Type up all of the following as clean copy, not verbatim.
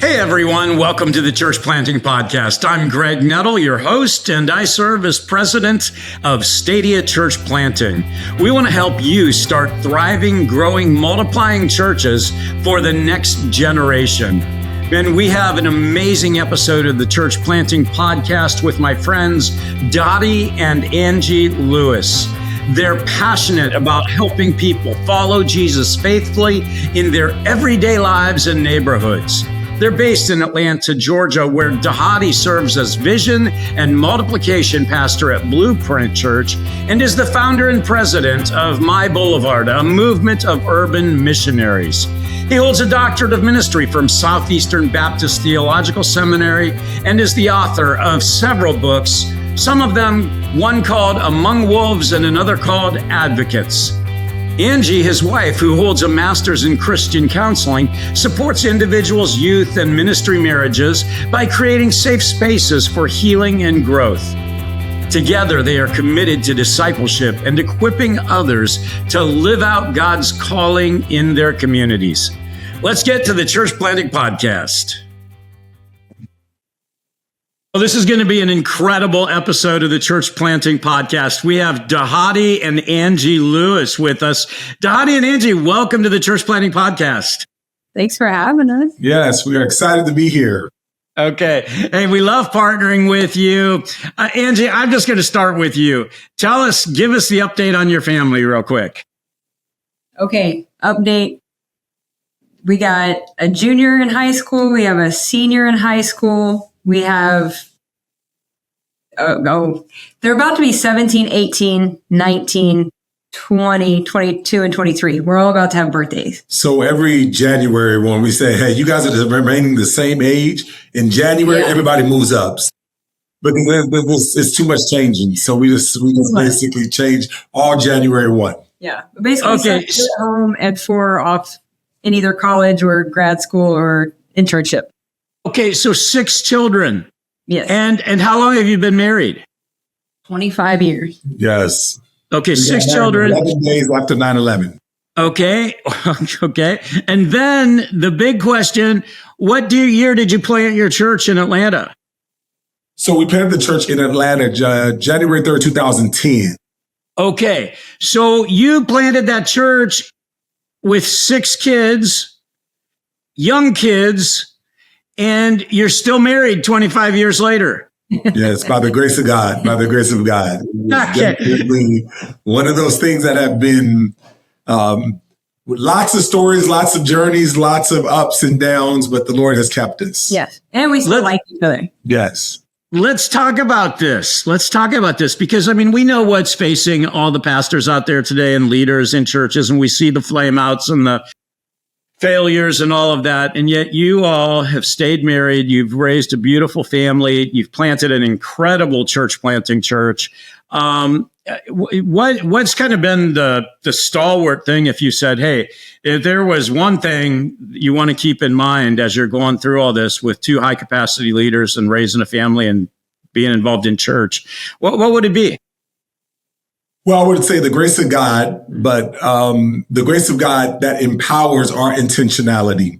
Hey everyone, welcome to the Church Planting Podcast. I'm Greg Nettle, your host, and I serve as president of Stadia Church Planting. We want to help you start thriving, growing, multiplying churches for the next generation. And we have an amazing episode of the Church Planting Podcast with my friends Dhati and Angie Lewis. They're passionate about helping people follow Jesus faithfully in their everyday lives and neighborhoods. They're based in Atlanta, Georgia, where Dhati serves as vision and multiplication pastor at Blueprint Church and is the founder and president of MyBLVD, a movement of urban missionaries. He holds a doctorate of ministry from Southeastern Baptist Theological Seminary and is the author of several books, some of them one called Among Wolves and another called Advocates. Angie, his wife, who holds a master's in Christian counseling, supports individuals, youth, and ministry marriages by creating safe spaces for healing and growth. Together, they are committed to discipleship and equipping others to live out God's calling in their communities. Let's get to the Church Planting Podcast. Well, this is going to be an incredible episode of the Church Planting Podcast. We have Dhati and Angie Lewis with us. Dhati and Angie, welcome to the Church Planting Podcast. Thanks for having us. Yes, we are excited to be here. Okay. Hey, we love partnering with you. Angie, I'm just going to start with you. Give us the update on your family real quick. Okay, update. We got a junior in high school. We have a senior in high school. We have, they're about to be 17, 18, 19, 20, 22, and 23. We're all about to have birthdays. So every January when we say, hey, you guys are remaining the same age, in January, everybody moves up. Because it's too much changing. So we just basically change all January 1. Yeah. Basically, okay. At home and 4 off in either college or grad school or internship. Okay, so 6 children. Yes. And how long have you been married? 25 years. Yes. Okay, 6 children. 11 days after 9/11. Okay. Okay. And then the big question, what year did you plant your church in Atlanta? So we planted the church in Atlanta, January 3rd, 2010. Okay. So you planted that church with 6 kids, young kids, and you're still married 25 years later. Yes, by the grace of God, by the grace of God. Okay. Definitely one of those things that have been lots of stories, lots of journeys, lots of ups and downs, but the Lord has kept us. Yes. And we still like each other. Yes. Let's talk about this. Because, we know what's facing all the pastors out there today and leaders in churches, and we see the flame outs and the failures and all of that. And yet you all have stayed married. You've raised a beautiful family. You've planted an incredible church planting church. What's kind of been the stalwart thing if you said, hey, if there was one thing you want to keep in mind as you're going through all this with 2 high capacity leaders and raising a family and being involved in church, what would it be? Well, I would say the grace of God, but the grace of God that empowers our intentionality.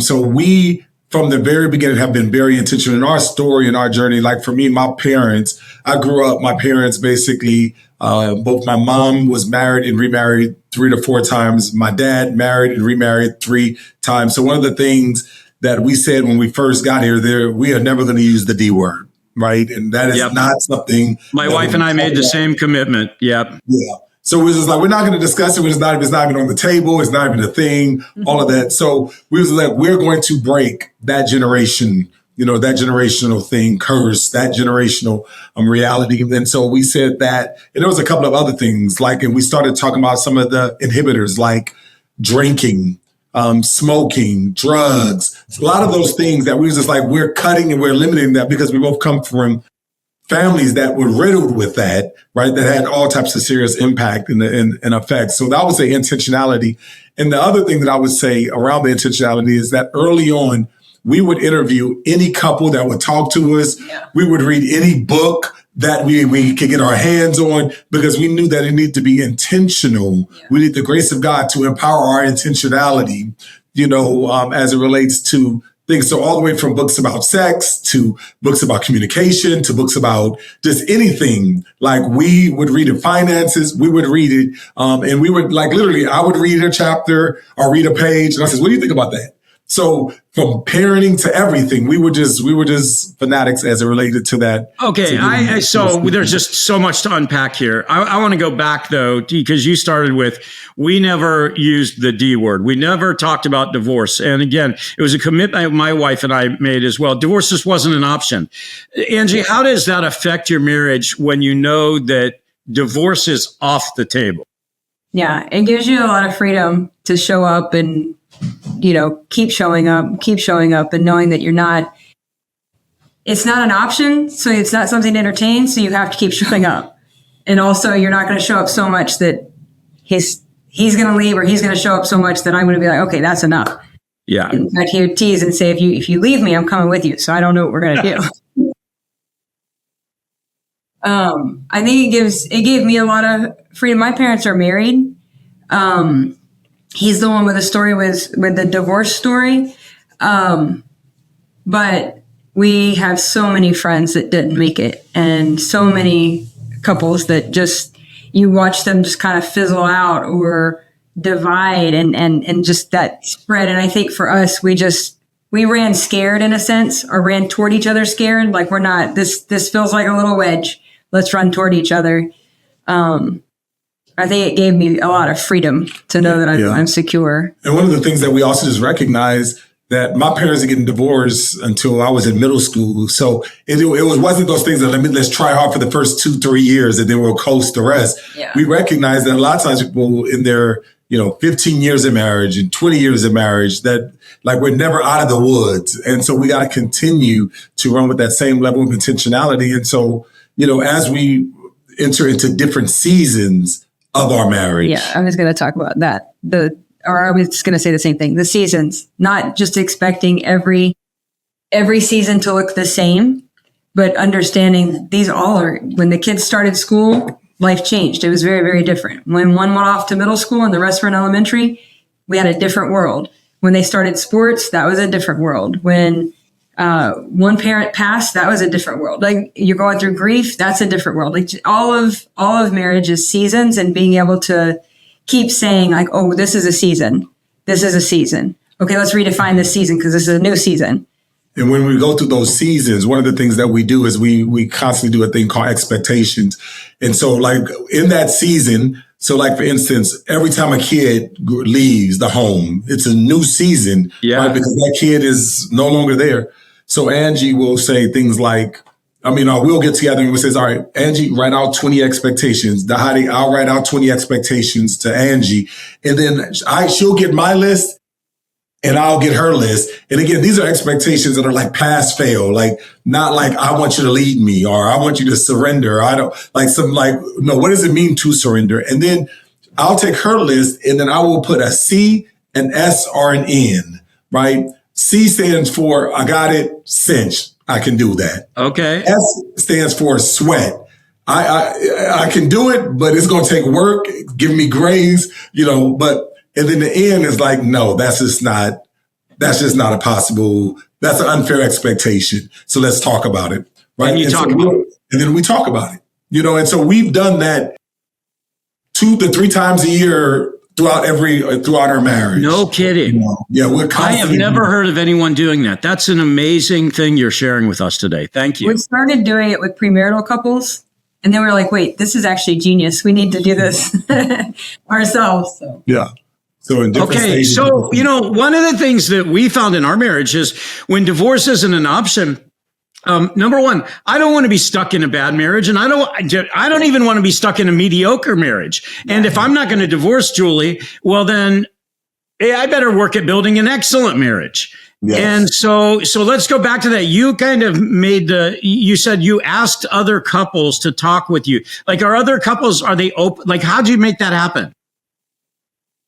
So we, from the very beginning, have been very intentional in our story and our journey. Like for me, my parents, I grew up, my parents basically, both my mom was married and remarried 3 to 4 times. My dad married and remarried 3 times. So one of the things that we said when we first got here, we are never going to use the D word. Right. And that is not something. My wife and I made the same commitment. Yep. Yeah. So it was just like, we're not going to discuss it. It's not even on the table. It's not even a thing, all of that. So we was like, we're going to break that generation, that generational thing, curse, that generational reality. And so we said that, and there was a couple of other things and we started talking about some of the inhibitors like drinking, smoking, drugs, a lot of those things that we was just like, we're cutting and we're limiting that because we both come from families that were riddled with that, right? That had all types of serious impact and effects. So that was the intentionality. And the other thing that I would say around the intentionality is that early on, we would interview any couple that would talk to us. Yeah. We would read any book that we could get our hands on because we knew that it needed to be intentional. Yeah. We need the grace of God to empower our intentionality, as it relates to things. So all the way from books about sex to books about communication to books about just anything. Like we would read in finances, we would read it. And we would like literally, I would read a chapter or read a page. And I said, what do you think about that? So from parenting to everything, we were just fanatics as it related to that. Okay. So there's just so much to unpack here. I want to go back though, because you started with, we never used the D word. We never talked about divorce. And again, it was a commitment my wife and I made as well. Divorce just wasn't an option. Angie, how does that affect your marriage when you know that divorce is off the table? Yeah, it gives you a lot of freedom to show up and, keep showing up and knowing that it's not an option. So it's not something to entertain. So you have to keep showing up. And also you're not going to show up so much that he's going to leave, or he's going to show up so much that I'm going to be like, okay, that's enough. Yeah. In fact, he would tease and say, if you leave me, I'm coming with you. So I don't know what we're going to do. I think it gave me a lot of freedom. My parents are married. He's the one with the story with the divorce story. But we have so many friends that didn't make it, and so many couples that you watch them just kind of fizzle out or divide and just that spread. And I think for us, we ran scared in a sense, or ran toward each other scared. Like this feels like a little wedge. Let's run toward each other. I think it gave me a lot of freedom to know that I'm secure. And one of the things that we also just recognize that my parents are getting divorced until I was in middle school. So it wasn't those things that let's try hard for the first 2-3 years and then we'll coast the rest. Yeah. We recognize that a lot of times people in their 15 years of marriage and 20 years of marriage, that like we're never out of the woods. And so we got to continue to run with that same level of intentionality. And so, as we enter into different seasons of our marriage. Yeah, I was going to talk about that. I was going to say the same thing. The seasons, not just expecting every season to look the same, but understanding these all are, when the kids started school, life changed. It was very, very different. When one went off to middle school and the rest were in elementary, we had a different world. When they started sports, that was a different world. When one parent passed, that was a different world. Like you're going through grief, that's a different world. Like all of marriage is seasons, and being able to keep saying like, oh, this is a season. This is a season. Okay, let's redefine this season because this is a new season. And when we go through those seasons, one of the things that we do is we constantly do a thing called expectations. And so like in that season, so like for instance, every time a kid leaves the home, it's a new season, right? Because that kid is no longer there. So Angie will say things like, we'll get together and we'll say, all right, Angie, write out 20 expectations. Dhati, I'll write out 20 expectations to Angie. And then she'll get my list and I'll get her list. And again, these are expectations that are like pass fail, like not like I want you to lead me or I want you to surrender. I don't no, what does it mean to surrender? And then I'll take her list and then I will put a C, an S, or an N, right? C stands for, I got it, cinch. I can do that. Okay. S stands for sweat. I can do it, but it's going to take work, give me grace, and then the N is like, no, that's just not a possible, that's an unfair expectation. So let's talk about it. Right. And then we talk about it, and so we've done that 2 to 3 times a year throughout our marriage. No kidding. Yeah, I have never heard of anyone doing that. That's an amazing thing you're sharing with us today. Thank you. We started doing it with premarital couples, and then we were like, wait, this is actually genius. We need to do this ourselves. So. Yeah. So in different stages. So, one of the things that we found in our marriage is when divorce isn't an option, number one, I don't want to be stuck in a bad marriage, and I don't even want to be stuck in a mediocre marriage. And if I'm not going to divorce Julie, well then, I better work at building an excellent marriage. Yes. And so let's go back to that. You kind of you said you asked other couples to talk with you. Like, are other couples, are they open? Like, how'd you make that happen?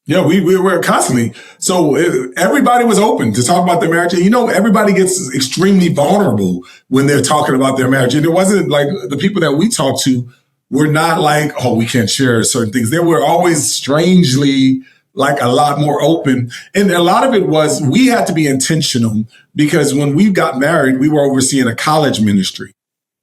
Yeah, we were constantly. So everybody was open to talk about their marriage. And, everybody gets extremely vulnerable when they're talking about their marriage. And it wasn't like the people that we talked to were not like, oh, we can't share certain things. They were always strangely like a lot more open. And a lot of it was we had to be intentional because when we got married, we were overseeing a college ministry.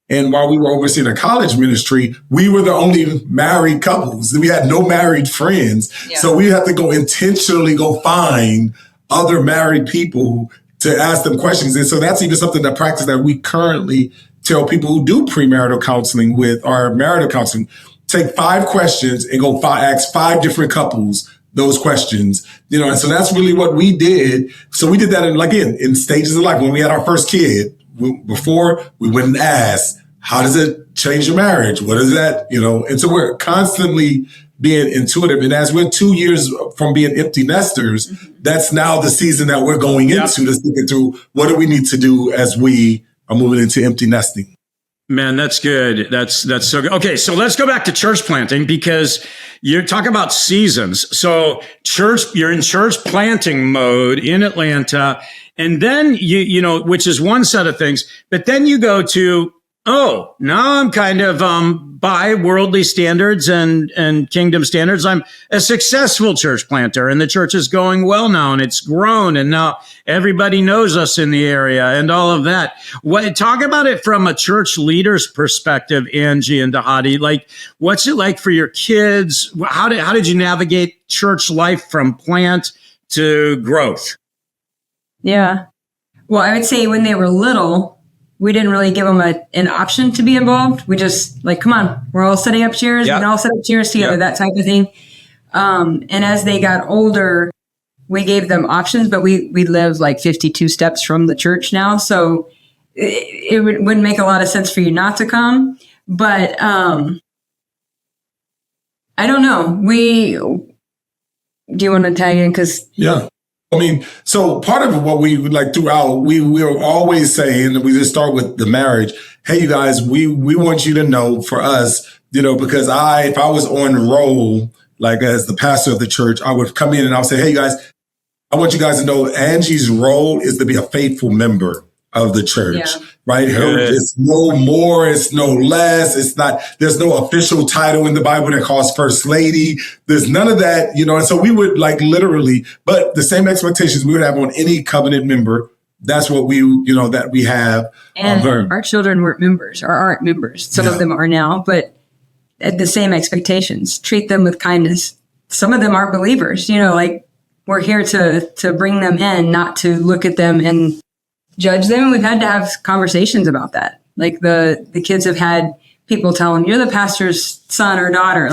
And while we were overseeing a college ministry, we were the only married couples. We had no married friends. Yeah. So we had to go intentionally go find other married people to ask them questions. And so that's even something that practice that we currently tell people who do premarital counseling with our marital counseling. Take 5 questions and go ask 5 different couples those questions, and so that's really what we did. So we did that in stages of life. When we had our first kid, before we went and asked, how does it change your marriage? What is that? And so we're constantly being intuitive. And as we're 2 years from being empty nesters, that's now the season that we're going into to think into what do we need to do as we are moving into empty nesting. Man, that's good. That's so good. Okay, so let's go back to church planting because you're talking about seasons. So you're in church planting mode in Atlanta, and then you which is one set of things, but then you go to, now I'm kind of by worldly standards and kingdom standards, I'm a successful church planter, and the church is going well now, and it's grown, and now everybody knows us in the area, and all of that. Talk about it from a church leader's perspective, Angie and Dhati. Like, what's it like for your kids? How did you navigate church life from plant to growth? Yeah. Well, I would say when they were little, we didn't really give them an option to be involved. We just come on, we're all setting up chairs. Yep. We can all set up chairs together, that type of thing. And as they got older, we gave them options, but we live 52 steps from the church now. So it wouldn't make a lot of sense for you not to come. But I don't know. Do you want to tag in? Yeah. I mean, so part of what we throughout, we were always saying, we just start with the marriage. Hey, you guys, we want you to know for us, because if I was on roll, as the pastor of the church, I would come in and I would say, hey, you guys, I want you guys to know Angie's role is to be a faithful member of the church, right? It's no more, it's no less. There's no official title in the Bible that calls first lady. There's none of that, and so we would literally, but the same expectations we would have on any covenant member. That's what that we have. And our children weren't members or aren't members. Some of them are now, but at the same expectations, treat them with kindness. Some of them are believers, we're here to bring them in, not to look at them and judge them. We've had to have conversations about that. The kids have had people tell them, you're the pastor's son or daughter.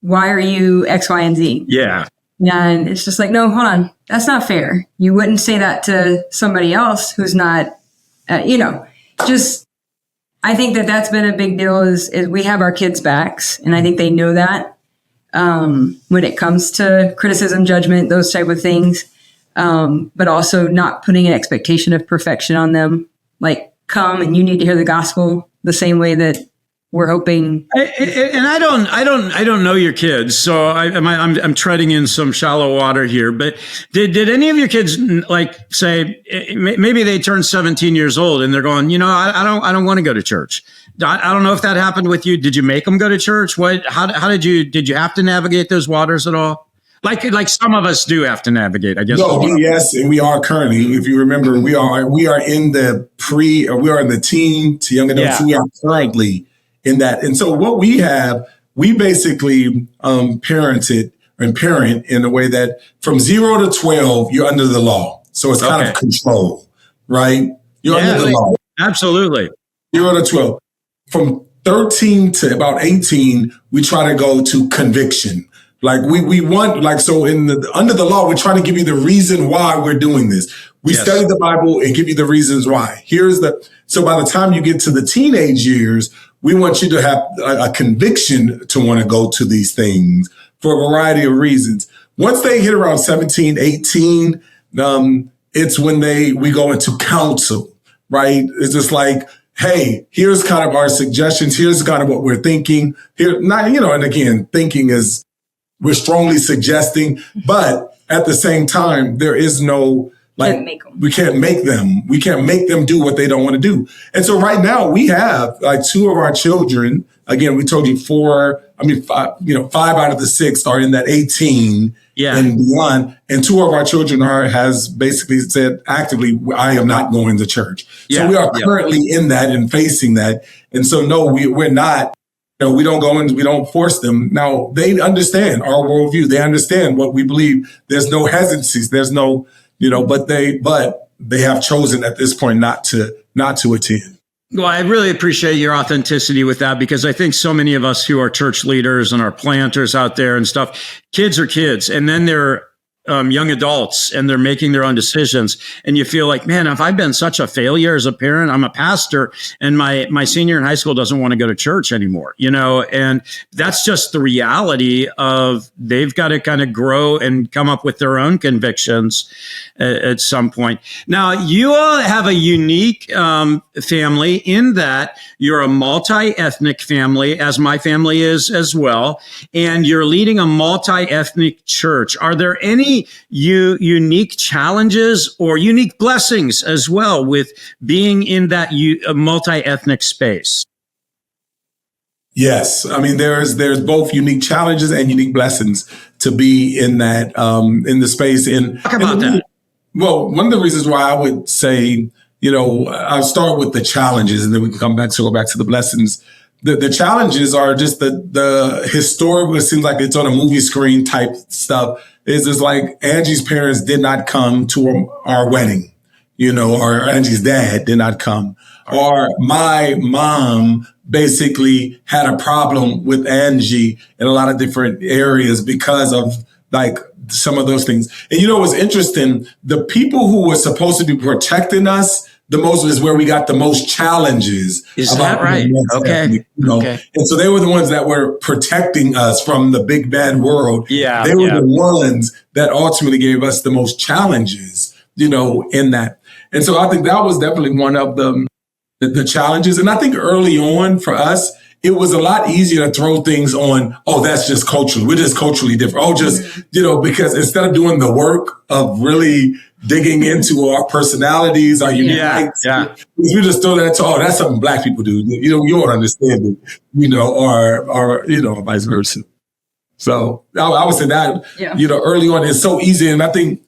Why are you X, Y, and Z? Yeah. And it's just no, hold on. That's not fair. You wouldn't say that to somebody else who's not, I think that's been a big deal is we have our kids' backs. And I think they know that when it comes to criticism, judgment, those type of things. But also not putting an expectation of perfection on them. Come and you need to hear the gospel the same way that we're hoping. And I don't know your kids, so I'm treading in some shallow water here. But did any of your kids say maybe they turned 17 years old and they're going, I don't want to go to church. I don't know if that happened with you. Did you make them go to church? How did you have to navigate those waters at all? Like some of us do have to navigate, I guess. No, yes, and we are currently. If you remember, we are in the teen to young adults. Yeah. We are currently in that, and so what we basically parent in a way that from 0 to 12 you're under the law, so it's kind of control, right? You're under the law, absolutely. 0 to 12, from 13 to about 18, we try to go to conviction. We want, so under the law, we're trying to give you the reason why we're doing this. We study the Bible and give you the reasons why. So by the time you get to the teenage years, we want you to have a conviction to want to go to these things for a variety of reasons. Once they hit around 17, 18, it's when we go into counsel, right? It's just hey, here's kind of our suggestions. Here's kind of what we're thinking here. And again, thinking is, we're strongly suggesting, but at the same time, there is no, we can't make them. We can't make them do what they don't want to do. And so right now we have 2 of our children. Again, we told you 5 out of the 6 are in that 18 and beyond. And two of our children has basically said actively, I am not going to church. So we are currently in that and facing that. And so, no, we're not, we don't go and we don't force them. Now, they understand our worldview. They understand what we believe. There's no hesitancies. There's no, but they have chosen at this point not to attend. Well, I really appreciate your authenticity with that, because I think so many of us who are church leaders and are planters out there and stuff, kids are kids, and then they're young adults and they're making their own decisions. And you feel like, man, have I been such a failure as a parent? I'm a pastor and my senior in high school doesn't want to go to church anymore, and that's just the reality of they've got to kind of grow and come up with their own convictions at some point. Now, you all have a unique family in that you're a multi-ethnic family, as my family is as well, and you're leading a multi-ethnic church. Are there any unique challenges or unique blessings as well with being in that multi-ethnic space? Yes. I mean, there's both unique challenges and unique blessings to be in that, in the space. Talk about that. Well, one of the reasons why I would say, I'll start with the challenges and then we can go back to the blessings. The challenges are just the historical, it seems like it's on a movie screen type stuff. Is just like Angie's parents did not come to our wedding, or Angie's dad did not come. Or my mom basically had a problem with Angie in a lot of different areas because of like some of those things. And what's interesting, the people who were supposed to be protecting us the most is where we got the most challenges. Is that right? Okay. Okay. And so they were the ones that were protecting us from the big bad world. Yeah. They were the ones that ultimately gave us the most challenges, in that. And so I think that was definitely one of the challenges. And I think early on for us, it was a lot easier to throw things on, that's just cultural. We're just culturally different. Because instead of doing the work of really digging into our personalities, our unique likes, we just throw that to, that's something Black people do. You won't understand it, or vice versa. So I would say that, early on it's so easy. And I think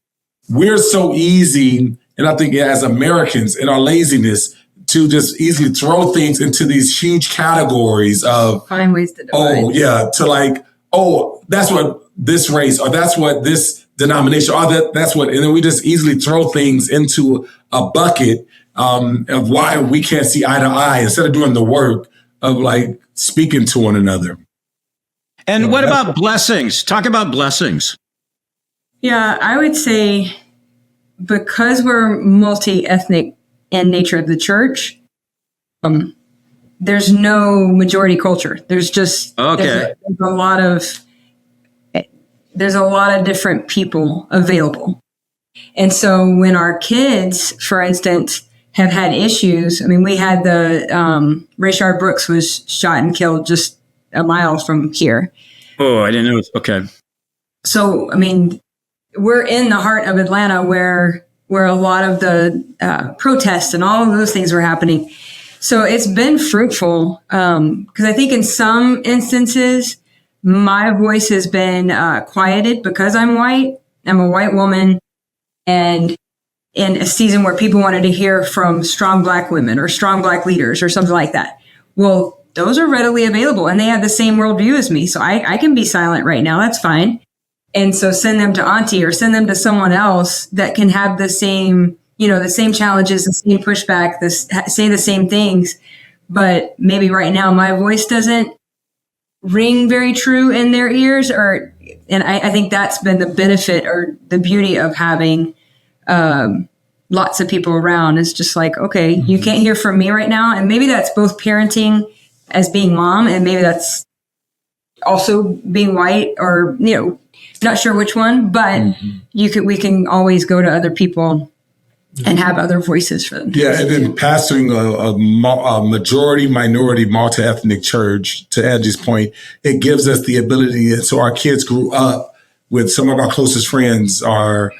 we're so easy, and I think as Americans in our laziness, to just easily throw things into these huge categories of find ways to divide. To like, that's what this race, or that's what this denomination, or that's what, and then we just easily throw things into a bucket of why we can't see eye to eye instead of doing the work of like speaking to one another. And what about blessings? Talk about blessings. Yeah, I would say because we're multi-ethnic in nature of the church, there's no majority culture. There's just there's a lot of different people available. And so when our kids, for instance, have had issues, I mean, we had Rayshard Brooks was shot and killed just a mile from here. Oh, I didn't know. Okay. So, I mean, we're in the heart of Atlanta where a lot of the protests and all of those things were happening. So it's been fruitful because I think in some instances, my voice has been quieted because I'm white. I'm a white woman. And in a season where people wanted to hear from strong Black women or strong Black leaders or something like that. Well, those are readily available and they have the same worldview as me. So I can be silent right now. That's fine. And so send them to Auntie or send them to someone else that can have the same, the same challenges, the same pushback, say the same things. But maybe right now my voice doesn't ring very true in their ears. And I think that's been the benefit or the beauty of having lots of people around. It's just like, okay, you can't hear from me right now. And maybe that's both parenting as being mom, and maybe that's also being white or, not sure which one, but we can always go to other people and have other voices for them. Yeah, and then pastoring a majority, minority, multi-ethnic church, to Angie's point, it gives us the ability. And so our kids grew up with some of our closest friends are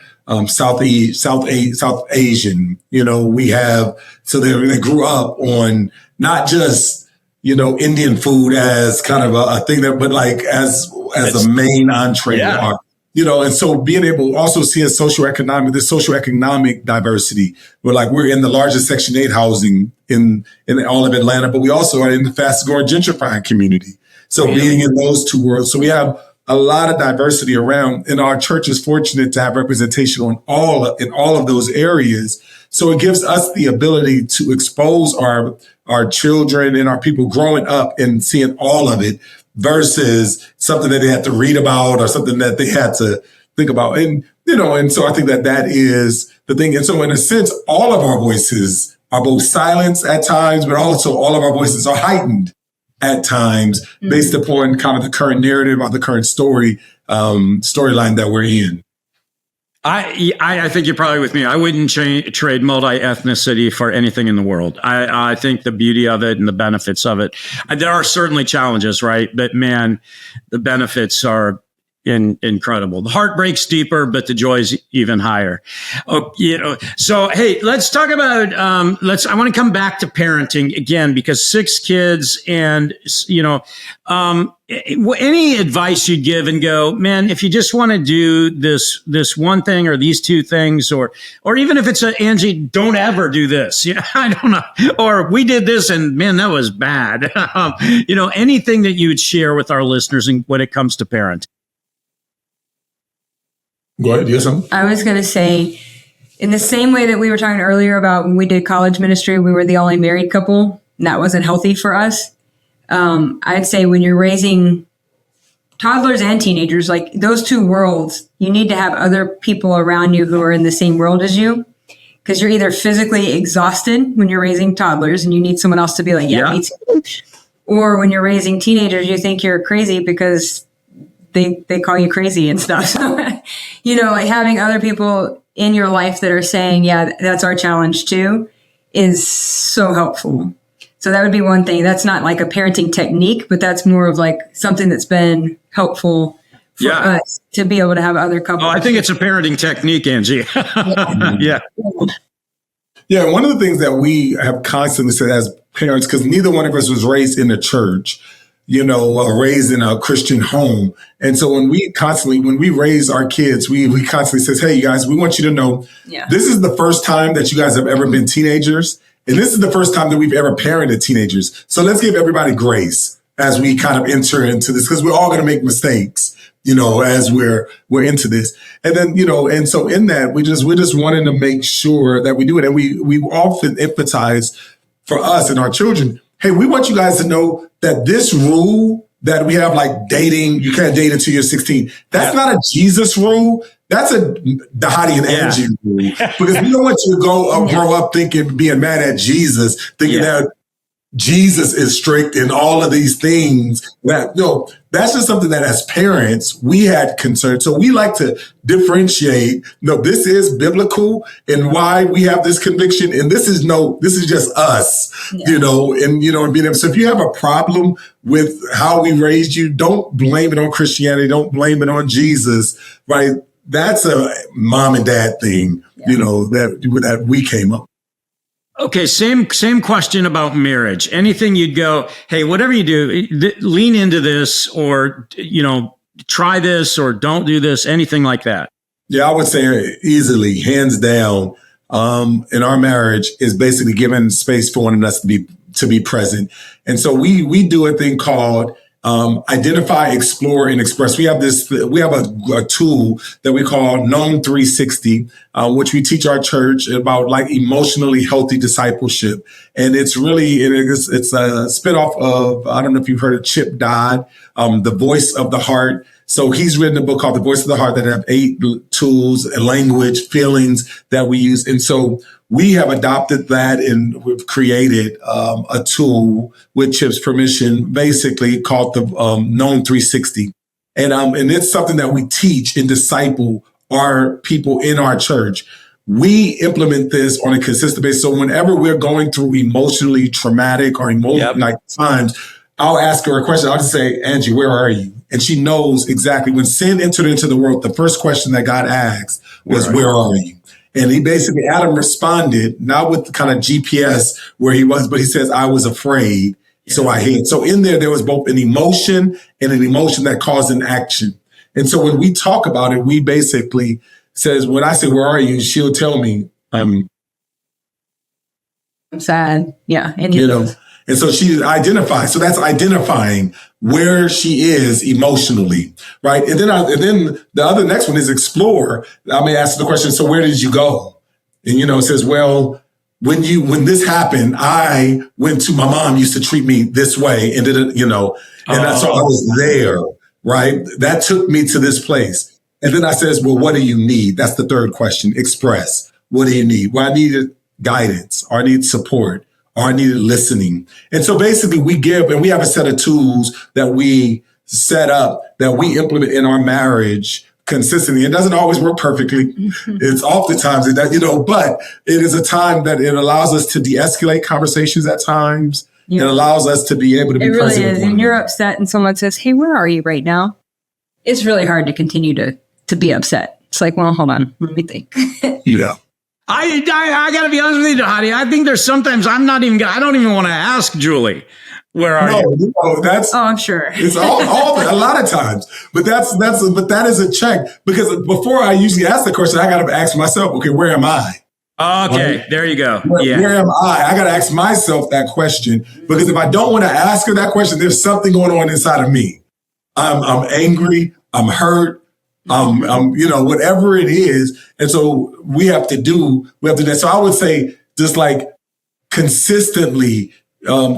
South Asian. We have, so they grew up on not just, Indian food as kind of a thing but like as a main entree. Yeah. And so being able also see this socioeconomic diversity. We're in the largest Section 8 housing in all of Atlanta, but we also are in the fastest growing gentrifying community. So being in those two worlds. So we have a lot of diversity around, and our church is fortunate to have representation in all of those areas. So it gives us the ability to expose our children and our people growing up and seeing all of it versus something that they had to read about or something that they had to think about. And so I think that is the thing. And so in a sense, all of our voices are both silenced at times, but also all of our voices are heightened at times based upon kind of the current narrative or the current storyline that we're in. I think you're probably with me. I wouldn't trade multi-ethnicity for anything in the world. I think the beauty of it and the benefits of it. There are certainly challenges, right? But man, the benefits are incredible. The heartbreak's deeper, but the joy's even higher. So hey, let's talk about. I want to come back to parenting again because 6 kids, and any advice you'd give and go, man, if you just want to do this one thing or these 2 things, or even if it's Angie, don't ever do this. I don't know. Or we did this and man, that was bad. Anything that you would share with our listeners when it comes to parenting. Go ahead. Yes, I was going to say, in the same way that we were talking earlier about when we did college ministry, we were the only married couple, and that wasn't healthy for us. I'd say when you're raising toddlers and teenagers, like those 2 worlds, you need to have other people around you who are in the same world as you, because you're either physically exhausted when you're raising toddlers and you need someone else to be like, me too. Or when you're raising teenagers, you think you're crazy because they call you crazy and stuff. So, like having other people in your life that are saying, yeah, that's our challenge too, is so helpful. So that would be one thing. That's not like a parenting technique, but that's more of like something that's been helpful for us to be able to have other couples. Oh, I think it's a parenting technique, Angie. Yeah. Yeah. One of the things that we have constantly said as parents, because neither one of us was raised in the church, raised in a Christian home. And so when we raise our kids, we constantly says, hey, you guys, we want you to know this is the first time that you guys have ever been teenagers. And this is the first time that we've ever parented teenagers. So let's give everybody grace as we kind of enter into this, because we're all going to make mistakes, as we're into this. And then, and so in that, we're just wanting to make sure that we do it. And we often emphasize for us and our children, hey, we want you guys to know that this rule that we have, like dating, you can't date until you're 16. That's not a Jesus rule. That's the Dhati and Angie rule. Because we don't want you to grow up being mad at Jesus, thinking that Jesus is strict and all of these things. That's just something that as parents, we had concern. So we like to differentiate, this is biblical and why we have this conviction. And this is just us, and being able. So if you have a problem with how we raised you, don't blame it on Christianity. Don't blame it on Jesus, right? That's a mom and dad thing, that we came up. Okay, same question about marriage. Anything you'd go, hey, whatever you do, lean into this, or try this, or don't do this, anything like that. Yeah, I would say easily, hands down, in our marriage is basically giving space for one of us to be present. And so we do a thing called identify, explore, and express. We have a tool that we call Known 360, which we teach our church about, like, emotionally healthy discipleship. And it's a spinoff of, I don't know if you've heard of Chip Dodd, The Voice of the Heart. So he's written a book called The Voice of the Heart that have 8 tools and language, feelings that we use. And so we have adopted that, and we've created a tool with Chip's permission, basically called the Known 360. And it's something that we teach and disciple our people in our church. We implement this on a consistent basis. So whenever we're going through emotionally traumatic or like times, I'll ask her a question. I'll just say, Angie, where are you? And she knows exactly. When sin entered into the world, the first question that God asked was, where are you? And Adam responded, not with the kind of GPS where he was, but he says, I was afraid, so I hid. So in there was both an emotion and an emotion that caused an action. And so when we talk about it, we basically says, when I say, where are you? She'll tell me, I'm sad. Yeah. And and so she identifies. So that's identifying where she is emotionally, right? And then the next one is explore. I may ask the question, so where did you go? And, it says, well, when this happened, I went to, my mom used to treat me this way. And then, that's why I was there, right? That took me to this place. And then I says, well, what do you need? That's the third question. Express. What do you need? Well, I needed guidance, or I need support, or I needed listening. And so basically we have a set of tools that we set up that we implement in our marriage consistently. It doesn't always work perfectly. It's oftentimes but it is a time that it allows us to de-escalate conversations at times. Yeah. It allows us to be able to be present. It really is. And you're upset and someone says, hey, where are you right now? It's really hard to continue to be upset. It's like, well, hold on, let me think. Yeah. I got to be honest with you, Dhati. I think there's sometimes I don't even want to ask Julie, where are you? I'm sure. It's all a lot of times, but that is a check, because before I usually ask the question, I got to ask myself, okay, where am I? Okay, right? There you go. Where am I? I got to ask myself that question, because if I don't want to ask her that question, there's something going on inside of me. I'm angry. I'm hurt. Whatever it is. And so we have to do that. So I would say just like consistently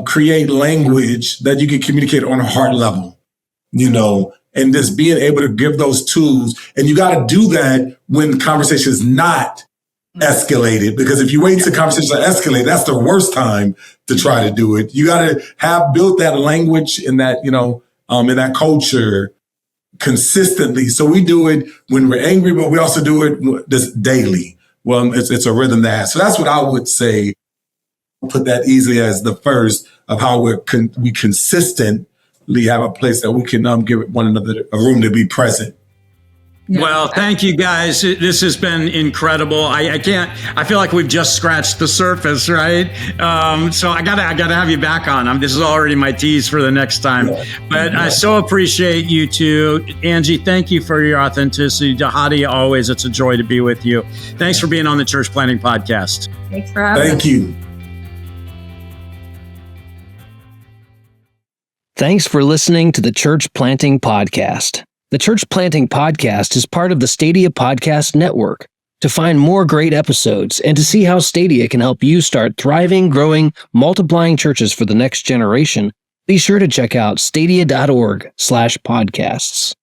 create language that you can communicate on a heart level, and just being able to give those tools. And you got to do that when the conversation is not escalated, because if you wait till the conversation escalate, that's the worst time to try to do it. You got to have built that language in that, in that culture consistently. So we do it when we're angry, but we also do it just daily. Well, it's a rhythm that. So that's what I would say. Put that easily as the first of how we consistently have a place that we can give one another a room to be present. Yeah. Well, thank you guys. This has been incredible. I feel like we've just scratched the surface, right? So I gotta have you back on. This is already my tease for the next time. Yeah. But I so appreciate you two. Angie, thank you for your authenticity. Dhati, always, it's a joy to be with you. Thanks for being on the Church Planting Podcast. Thanks for having us. Thank you. Thanks for listening to the Church Planting Podcast. The Church Planting Podcast is part of the Stadia Podcast Network. To find more great episodes and to see how Stadia can help you start thriving, growing, multiplying churches for the next generation, be sure to check out stadia.org/podcasts.